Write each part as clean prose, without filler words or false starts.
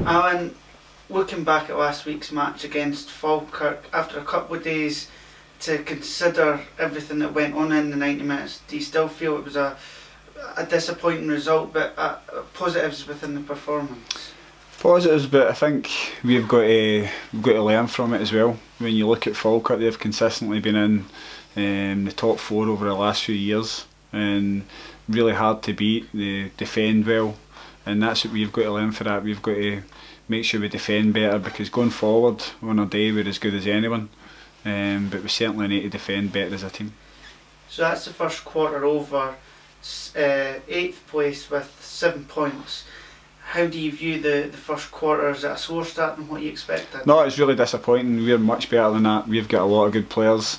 Allan, looking back at last week's match against Falkirk, after a couple of days to consider everything that went on in the 90 minutes, do you still feel it was a disappointing result, but positives within the performance? Positives, but I think we've got to learn from it as well. When you look at Falkirk, they've consistently been in the top four over the last few years, and really hard to beat. They defend well, and that's what we've got to learn for that. We've got to make sure we defend better, because going forward on our day we're as good as anyone, but we certainly need to defend better as a team. So that's the first quarter over, 8th place with 7 points. How do you view the first quarter? Is it a slower start than what you expected? No, it's really disappointing. We're much better than that. We've got a lot of good players,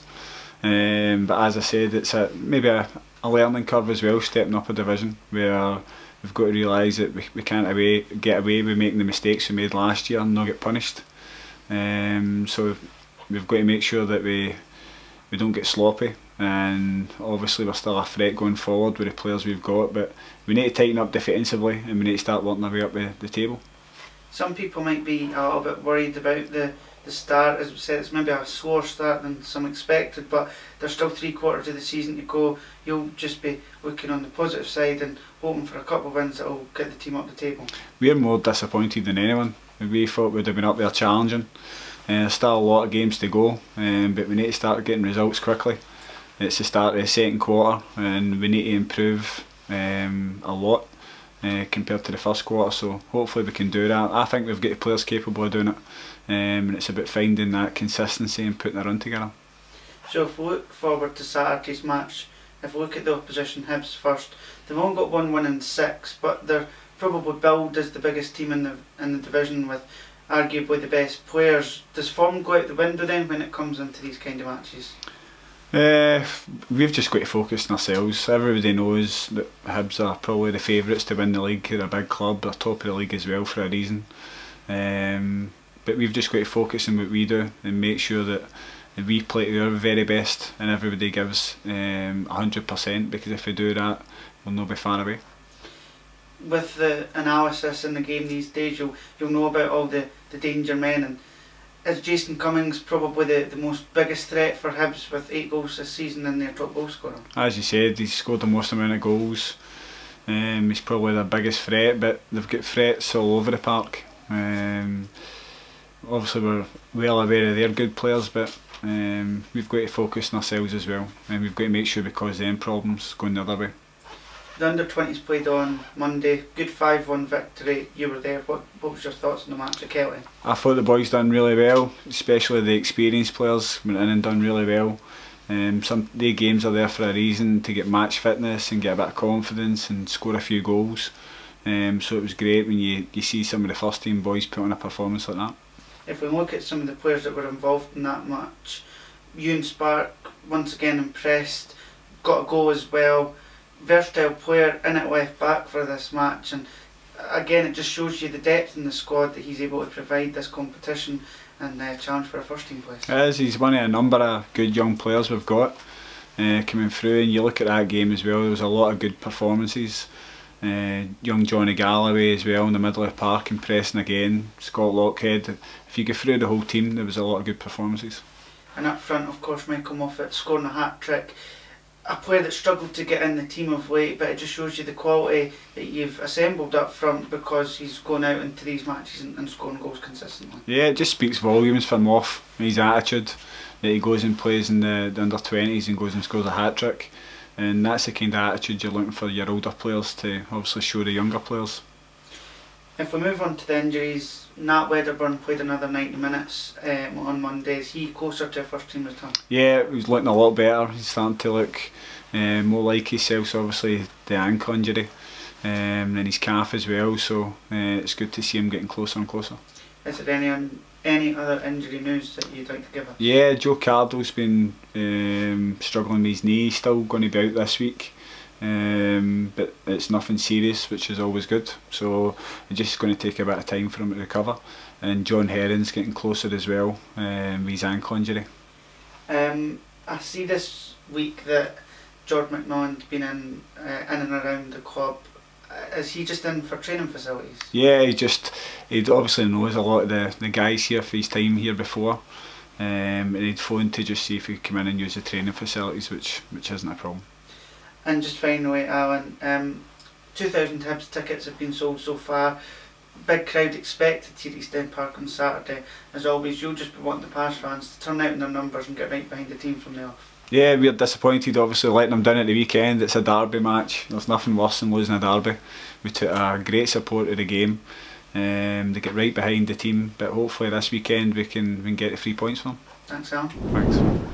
but as I said, it's maybe a learning curve as well, stepping up a division, where we've got to realise that we can't get away with making the mistakes we made last year and not get punished. So we've got to make sure that we don't get sloppy, and obviously we're still a threat going forward with the players we've got, but we need to tighten up defensively and we need to start working our way up the table. Some people might be a little bit worried about the start. As we said, it's maybe a slower start than some expected, but there's still 3 quarters of the season to go. You'll just be looking on the positive side and hoping for a couple of wins that will get the team up the table. We're more disappointed than anyone. We thought we'd have been up there challenging. There's still a lot of games to go, but we need to start getting results quickly. It's the start of the second quarter and we need to improve a lot compared to the first quarter, so hopefully we can do that. I think we've got the players capable of doing it, and it's about finding that consistency and putting a run together. So if we look forward to Saturday's match, if we look at the opposition, Hibs first, they've only got 1 win in 6, but they're probably billed as the biggest team in the division with arguably the best players. Does form go out the window then when it comes into these kind of matches? We've just got to focus on ourselves. Everybody knows that Hibs are probably the favourites to win the league. They're a big club, they're top of the league as well for a reason. But we've just got to focus on what we do and make sure that we play to our very best and everybody gives 100%, because if we do that, we'll not be far away. With the analysis in the game these days, you'll know about all the danger men, and is Jason Cummings probably the most biggest threat for Hibs with 8 goals this season and their top goal scorer? As you said, he's scored the most amount of goals. He's probably their biggest threat, but they've got threats all over the park. Obviously we're well aware of their good players, but we've got to focus on ourselves as well, and we've got to make sure we cause them problems going the other way. The under-20s played on Monday, good 5-1 victory. You were there. What was your thoughts on the match at Kelty? I thought the boys done really well, especially the experienced players went in and done really well. Some the games are there for a reason, to get match fitness and get a bit of confidence and score a few goals. So it was great when you see some of the first team boys put on a performance like that. If we look at some of the players that were involved in that match, Ewan Spark once again impressed, got a goal as well. Versatile player in at left back for this match, and again it just shows you the depth in the squad that he's able to provide this competition and challenge for a first team place. He's one of a number of good young players we've got coming through, and you look at that game as well, there was a lot of good performances. Young Johnny Galloway as well in the middle of the park, impressing again. Scott Lockhead. If you go through the whole team, there was a lot of good performances. And up front, of course, Michael Moffat scoring a hat-trick. A player that struggled to get in the team of late, but it just shows you the quality that you've assembled up front, because he's going out into these matches and scoring goals consistently. Yeah, it just speaks volumes for Moff, his attitude, that he goes and plays in the under-20s and goes and scores a hat-trick, and that's the kind of attitude you're looking for your older players to obviously show the younger players. If we move on to the injuries, Nat Wedderburn played another 90 minutes on Monday. Is he closer to a first team return? Yeah, he's looking a lot better. He's starting to look more like himself. So obviously the ankle injury and his calf as well, so it's good to see him getting closer and closer. Is there any other injury news that you'd like to give us? Yeah, Joe Cardle's been struggling with his knee. He's still going to be out this week. But it's nothing serious, which is always good, so it's just going to take a bit of time for him to recover. And John Herron's getting closer as well with his ankle injury. I see this week that George McMillan's been in and around the club. Is he just in for training facilities? Yeah, he obviously knows a lot of the guys here for his time here before, and he'd phoned to just see if he could come in and use the training facilities, which isn't a problem. And just finally, Alan, 2,000 Hibs tickets have been sold so far. Big crowd expected here at East End Park on Saturday. As always, you'll just be wanting the Pars fans to turn out in their numbers and get right behind the team from the off. Yeah, we're disappointed obviously letting them down at the weekend. It's a derby match. There's nothing worse than losing a derby. We took a great support of the game. They get right behind the team, but hopefully this weekend we can get the 3 points from them. Thanks, Alan. Thanks.